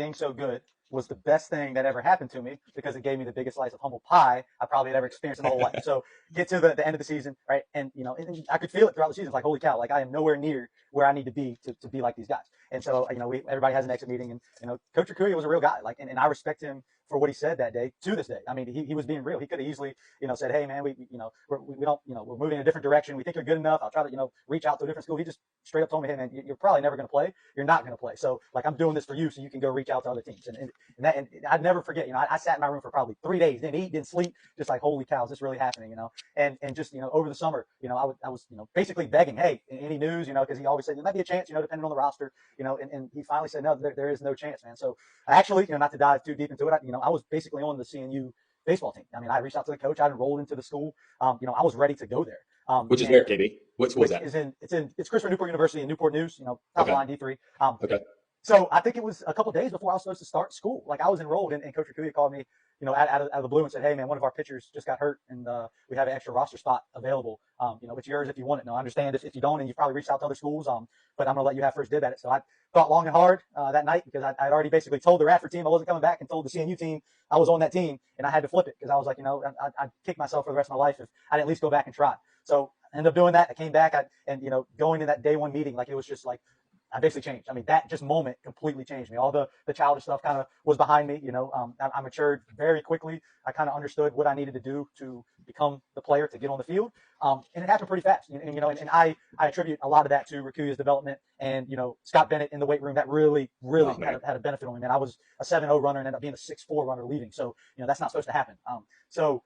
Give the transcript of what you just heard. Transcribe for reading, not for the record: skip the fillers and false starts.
being so good was the best thing that ever happened to me because it gave me the biggest slice of humble pie I probably had ever experienced in my whole life. So get to the end of the season, right? And and I could feel it throughout the season. It's like, holy cow, like I am nowhere near where I need to be to be like these guys. And so, everybody has an exit meeting, and Coach Akuya was a real guy. Like, and I respect him for what he said that day to this day. I mean, he was being real. He could have easily, said, hey man, we don't, we're moving in a different direction. We think you're good enough. I'll try to, reach out to a different school. He just straight up told me, hey man, you're probably never going to play. You're not going to play. So like, I'm doing this for you so you can go reach out to other teams. And I'd never forget, I sat in my room for probably 3 days, didn't eat, didn't sleep, just like, holy cow, is this really happening? And just, over the summer, I was, basically begging, hey, any news, because he always said there might be a chance, depending on the roster, and he finally said, no, there is no chance, man. So actually, not to dive too deep into it, I was basically on the CNU baseball team. I mean, I reached out to the coach, I enrolled into the school. I was ready to go there. Which is And where, KB? What school is which that? is it's Christopher Newport University in Newport News, top of the Okay. line D3. Okay. So I think it was a couple days before I was supposed to start school. Like I was enrolled, and Coach Akuya called me, out of the blue and said, "Hey man, one of our pitchers just got hurt, and we have an extra roster spot available. It's yours if you want it. No, I understand if you don't, and you've probably reached out to other schools. But I'm gonna let you have first dib at it." So I thought long and hard that night because I'd already basically told the Radford team I wasn't coming back, and told the CNU team I was on that team, and I had to flip it because I was like, I'd kick myself for the rest of my life if I didn't at least go back and try. So I ended up doing that. I came back, and going to that day one meeting, like it was just like I basically changed. I mean, that just moment completely changed me. All the childish stuff kind of was behind me. I matured very quickly. I kind of understood what I needed to do to become the player to get on the field. And it happened pretty fast. And I attribute a lot of that to Rakuya's development and, Scott Bennett in the weight room. That really, really Oh, had a benefit on me. Man, I was a 7-0 runner and ended up being a 6-4 runner leaving. So, that's not supposed to happen. So